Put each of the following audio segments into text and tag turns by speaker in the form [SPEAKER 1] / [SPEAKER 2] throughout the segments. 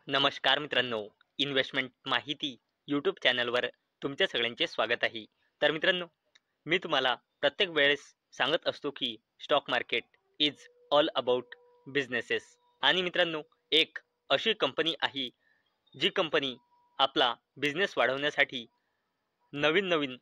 [SPEAKER 1] नमस्कार मित्रांनो, इन्व्हेस्टमेंट माहिती यूट्यूब चॅनलवर तुमच्या सगळ्यांचे स्वागत आहे. तर मित्रांनो, मी तुम्हाला प्रत्येक वेळेस सांगत असतो की stock market is all about businesses. आणि मित्रांनो, एक अशी कंपनी आहे जी कंपनी आपला बिझनेस वाढवण्यासाठी नवीन नवीन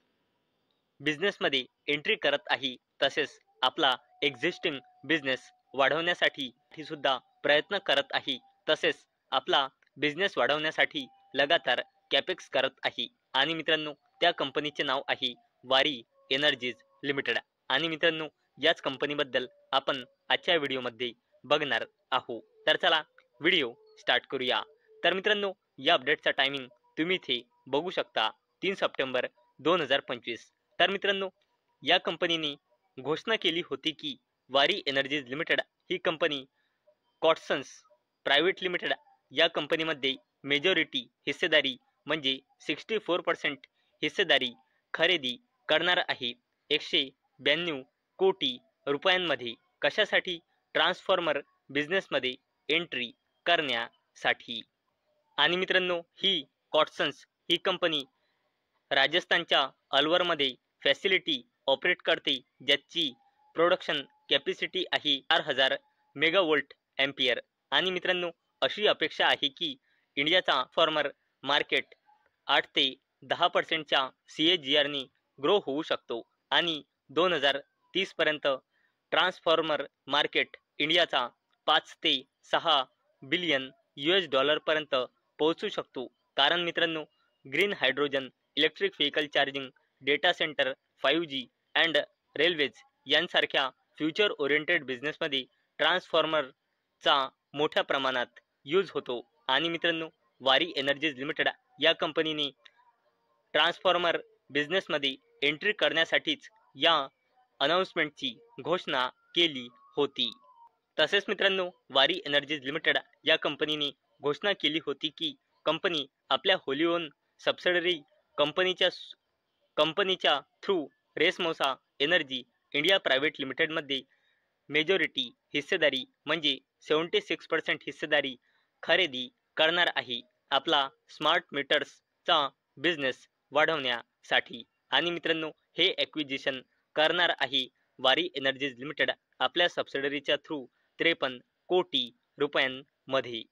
[SPEAKER 1] बिझनेसमध्ये एंट्री करत आहे. तसेच आपला एक्झिस्टिंग बिझनेस वाढवण्यासाठी सुद्धा प्रयत्न करत आहे. तसेच आपला बिझनेस वाढवण्यासाठी लगातार कॅपेक्स करत आहे. आणि मित्रांनो, त्या कंपनीचे नाव आहे वारी एनर्जीज लिमिटेड. आणि मित्रांनो, याच कंपनीबद्दल आपण आजच्या व्हिडिओमध्ये बघणार आहोत. तर चला व्हिडिओ स्टार्ट करूया. तर मित्रांनो, या अपडेटचा टायमिंग तुम्ही इथे बघू शकता, 3 सप्टेंबर 2025. तर मित्रांनो, या कंपनीने घोषणा केली होती की वारी एनर्जीज लिमिटेड ही कंपनी कॉटसन्स प्रायव्हेट लिमिटेड या कंपनीमध्ये मेजॉरिटी हिस्सेदारी म्हणजे 64% हिस्सेदारी खरेदी करणार आहे 192 कोटी रुपयांमध्ये. कशासाठी? ट्रान्सफॉर्मर बिझनेसमध्ये एंट्री करण्यासाठी. आणि मित्रांनो, ही कॉटसन्स ही कंपनी राजस्थानच्या अलवरमध्ये फॅसिलिटी ऑपरेट करते, ज्याची प्रोडक्शन कॅपॅसिटी आहे 4000 मेगावोल्ट एम्पियर. आणि मित्रांनो, अशी अपेक्षा आहे की इंडियाचा फॉर्मर मार्केट 8 ते 10% CAGRने ग्रो होऊ शकतो आणि 2030 पर्यंत ट्रान्सफॉर्मर मार्केट इंडियाचा 5 ते 6 बिलियन US पर्यंत पोहोचू शकतो. कारण मित्रांनो, green hydrogen, electric vehicle charging, data centre, 5G and railways यांसारख्या फ्युचर ओरिएंटेड बिझनेसमध्ये ट्रान्सफॉर्मरचा मोठ्या प्रमाणात यूज होतो. आणि मित्रांनो, वारी एनर्जीज लिमिटेड या कंपनीने ट्रान्सफॉर्मर बिझनेसमध्ये एंट्री करण्यासाठीच या अनाउन्समेंटची घोषणा केली होती. तसेच मित्रांनो, वारी एनर्जीज लिमिटेड या कंपनीने घोषणा केली होती की कंपनी आपल्या होली ओन सबसिडरी कंपनीच्या through racemosa energy India private लिमिटेडमध्ये मेजॉरिटी हिस्सेदारी म्हणजे 76% हिस्सेदारी खरेदी करणार आहे आपला स्मार्ट मीटर्सचा बिझनेस वाढवण्यासाठी. आणि मित्रांनो, हे ॲक्विजिशन करणार आहे वारी एनर्जीज लिमिटेड आपल्या सबसिडरीच्या थ्रू 53 कोटी रुपयांमध्ये.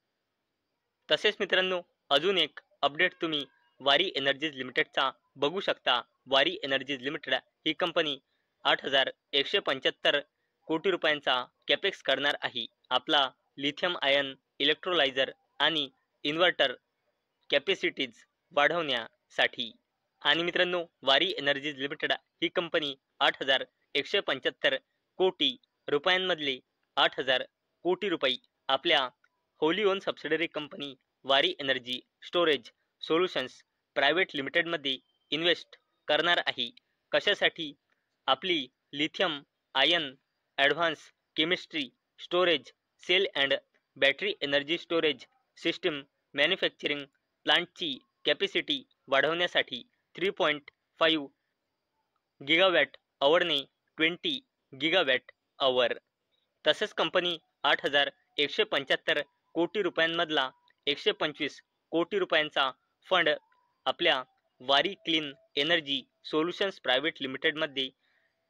[SPEAKER 1] तसेच मित्रांनो, अजून एक अपडेट तुम्ही वारी एनर्जीज लिमिटेडचा बघू शकता. वारी एनर्जीज लिमिटेड ही कंपनी 8175 कोटी रुपयांचा कॅपेक्स करणार आहे आपला लिथियम आयन इलेक्ट्रोलायझर आणि इन्व्हर्टर कॅपॅसिटीज वाढवण्यासाठी. आणि मित्रांनो, वारी एनर्जीज लिमिटेड ही कंपनी 8175 कोटी रुपयांमधले 8000 कोटी रुपये आपल्या wholly own subsidiary company Waaree energy storage solutions private लिमिटेडमध्ये इन्व्हेस्ट करणार आहे. कशासाठी? आपली lithium ion advance chemistry storage cell and battery energy storage system manufacturing प्लांटची कॅपॅसिटी वाढवण्यासाठी 3.5 गिगावॅट अवरने 20 गिगावॅट अवर. तसेच कंपनी 8175 कोटी रुपयांमधला 125 कोटी रुपयांचा फंड आपल्या Waaree clean energy solutions private लिमिटेडमध्ये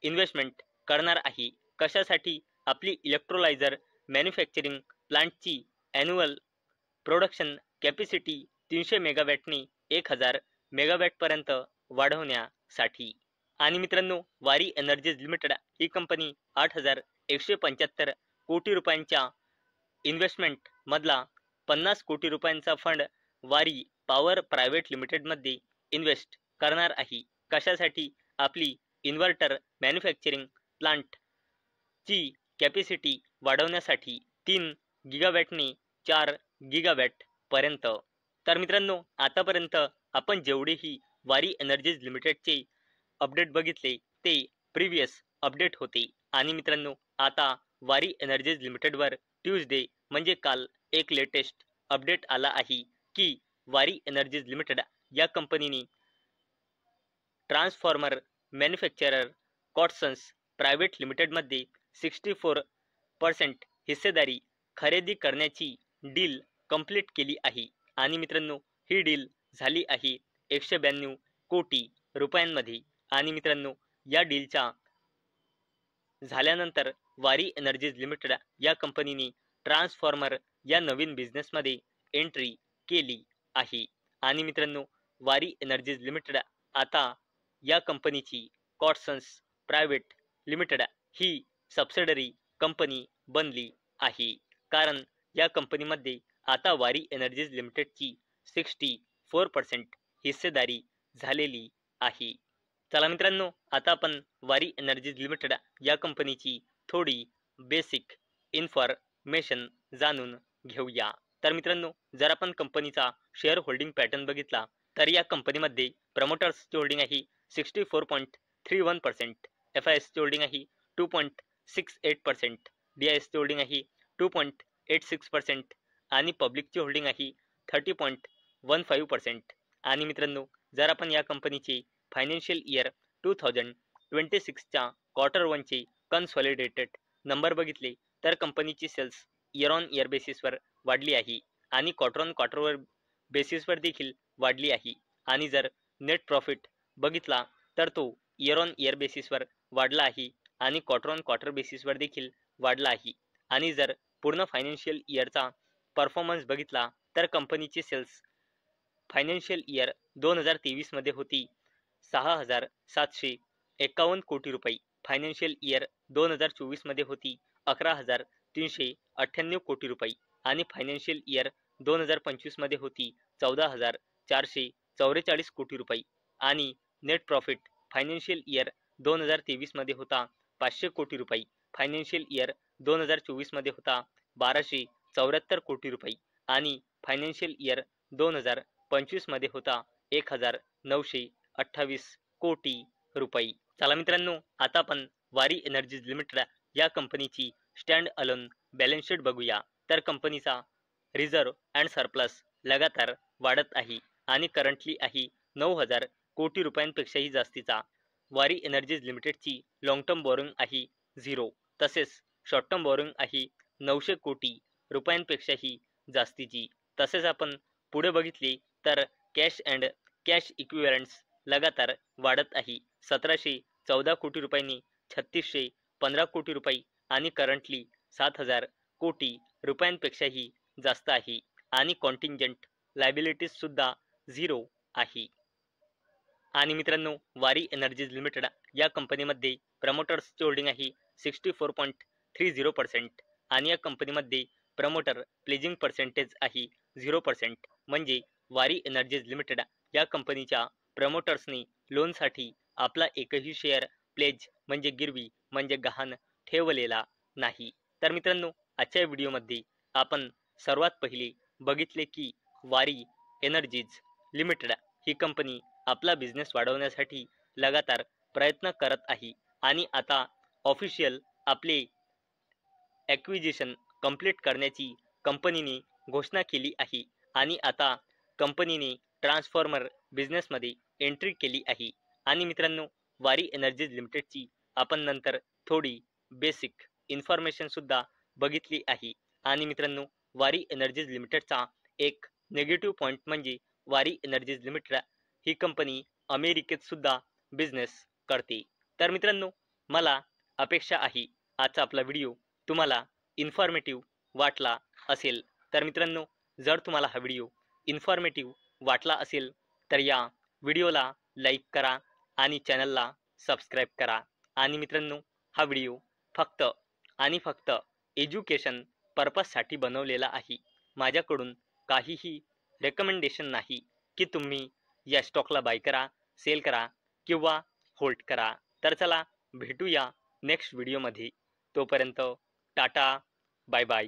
[SPEAKER 1] इन्व्हेस्टमेंट करणार आहे. कशासाठी? आपली इलेक्ट्रोलायझर मॅन्युफॅक्चरिंग प्लांटची ॲन्युअल प्रोडक्शन कॅपॅसिटी 300 मेगावॅटने 1000 मेगावॅटपर्यंत वाढवण्यासाठी. आणि मित्रांनो, वारी एनर्जीज लिमिटेड ही कंपनी 8175 कोटी रुपयांच्या इन्व्हेस्टमेंट मधला 50 कोटी रुपयांचा फंड वारी पॉवर प्रायव्हेट लिमिटेडमध्ये इन्व्हेस्ट करणार आहे. कशासाठी? आपली इन्व्हर्टर मॅन्युफॅक्चरिंग प्लांटची कॅपॅसिटी वाढवण्यासाठी 3 गिगावॅटने 4 गिगावॅट पर्यंत. तर मित्रांनो, आतापर्यंत आपण जेवढेही वारी एनर्जीज लिमिटेडचे अपडेट बघितले ते प्रिव्हियस अपडेट होते. आणि मित्रांनो, आता वारी एनर्जीज लिमिटेडवर ट्यूजडे म्हणजे काल एक लेटेस्ट अपडेट आला आहे की वारी एनर्जीज लिमिटेड या कंपनीने ट्रान्सफॉर्मर मॅन्युफॅक्चरर कॉटसन्स प्रायव्हेट लिमिटेडमध्ये 64% हिस्सेदारी खरेदी करण्याची डील कंप्लीट केली आहे आणि मित्रांनो ही डील झाली आहे 192 कोटी रुपयांमध्ये आणि मित्रांनो या डीलच्या झाल्यानंतर वारी एनर्जीज लिमिटेड या कंपनीने ट्रान्सफॉर्मर या नवीन बिझनेसमध्ये एंट्री केली आहे आणि मित्रांनो वारी एनर्जीज लिमिटेड आता या कंपनीची कॉटसन्स प्रायव्हेट लिमिटेड ही सबसिडरी कंपनी बनली आहे कारण या कंपनीमध्ये आता वारी एनर्जीज लिमिटेडची 64% हिस्सेदारी झालेली आहे. चला मित्रांनो आता आपण वारी एनर्जीज लिमिटेड या कंपनीची थोडी बेसिक इन्फॉर्मेशन जाणून घेऊया. तर मित्रांनो जर आपण कंपनीचा शेअर होल्डिंग पॅटर्न बघितला तर या कंपनीमध्ये प्रमोटर्सची होल्डिंग आहे 64.31%, FISची होल्डिंग आहे 2.68%, DISची होल्डिंग आहे 2.86% आणि पब्लिकची होल्डिंग आहे 30.15%. आणि मित्रांनो जर आपण या कंपनीचे फायनान्शियल इयर 2026च्या क्वार्टर 1चे कन्सॉलिडेटेड नंबर बघितले तर कंपनीची सेल्स इयर ऑन इयर बेसिसवर वाढली आहे आणि क्वार्टर ऑन क्वार्टरवर बेसिसवर देखील वाढली आहे आणि जर नेट प्रॉफिट बघितला तर तो इयर ऑन इयर बेसिसवर वाढला आहे आणि क्वार्टर ऑन क्वार्टर बेसिसवर देखील वाढला आहे आणि जर पूर्ण फायनान्शियल इयरचा परफॉर्मन्स बघितला तर कंपनीची सेल्स फायनान्शियल इयर 2023 मध्ये होती 6,751 कोटी रुपये, फायनान्शियल इयर 2024 मध्ये होती 11,398 कोटी रुपये आणि फायनान्शियल इयर 2025 मध्ये होती 14,444 कोटी रुपये आणि नेट प्रॉफिट फायनान्शियल इयर 2023 मध्ये होता 500 कोटी रुपये, फायनान्शियल इयर 2024 मध्ये होता 1274 कोटी रुपये आणि फायनान्शियल इयर 2025 मध्ये होता 1,928 कोटी रुपये. चला मित्रांनो आता आपण वारी एनर्जीज लिमिटेड या कंपनीची स्टँड अलोन बॅलन्स शीट बघूया. तर कंपनीचा रिझर्व अँड सरप्लस लगातार वाढत आहे आणि करंटली आहे 9,000 कोटी रुपयांपेक्षाही जास्तीचा. वारी एनर्जीज लिमिटेडची लॉंग टर्म बॉरोइंग आहे 0, तसेच शॉर्ट टर्म बॉरोइंग आहे 900 कोटी रुपयांपेक्षाही जास्तीची. तसेच आपण पुढे बघितले तर कॅश अँड कॅश इक्विव्हलंट्स लगातार वाढत आहे 1,714 कोटी रुपयांनी 3,615 कोटी रुपये आणि करंटली 7,000 कोटी रुपयांपेक्षाही जास्त आहे आणि कॉन्टिंजंट लायबिलिटीज सुद्धा 0 आहे. आणि मित्रांनो वारी एनर्जीज लिमिटेड या कंपनीमध्ये प्रमोटर्सची होल्डिंग आहे 64.30% आणि या कंपनीमध्ये प्रमोटर प्लेजिंग पर्सेंटेज आहे 0%. म्हणजे वारी एनर्जीज लिमिटेड या कंपनीच्या प्रमोटर्सनी लोनसाठी आपला एकही शेअर प्लेज म्हणजे गिरवी म्हणजे गहाण ठेवलेला नाही. तर मित्रांनो आजच्या व्हिडिओमध्ये आपण सर्वात पहिले बघितले की वारी एनर्जीज लिमिटेड ही कंपनी आपला बिझनेस वाढवण्यासाठी लगातार प्रयत्न करत आहे आणि आता ऑफिशियल आपले ॲक्विजिशन कंप्लीट करण्याची कंपनीने घोषणा केली आहे आणि आता कंपनीने ट्रान्सफॉर्मर बिझनेसमध्ये एंट्री केली आहे. आणि मित्रांनो वारी एनर्जीज लिमिटेडची आपण नंतर थोडी बेसिक इन्फॉर्मेशन सुद्धा बघितली आहे. आणि मित्रांनो वारी एनर्जीज लिमिटेडचा एक नेगेटिव्ह पॉईंट म्हणजे वारी एनर्जीज लिमिटेड ही कंपनी अमेरिकेत सुद्धा बिझनेस करते. तर मित्रांनो मला अपेक्षा आहे आजचा आपला व्हिडिओ तुम्हाला इन्फॉर्मेटिव्ह वाटला असेल. तर मित्रांनो जर तुम्हाला हा व्हिडिओ इन्फॉर्मेटिव्ह वाटला असेल तर या व्हिडिओला लाईक करा आणि चॅनलला सबस्क्राईब करा. आणि मित्रांनो हा व्हिडिओ फक्त आणि फक्त एज्युकेशन पर्पजसाठी बनवलेला आहे. माझ्याकडून काहीही रेकमेंडेशन नाही की तुम्ही या स्टॉकला बाय करा, सेल करा किंवा होल्ड करा. तर चला भेटूया नेक्स्ट व्हिडिओमध्ये. तोपर्यंत टाटा, बाय बाय.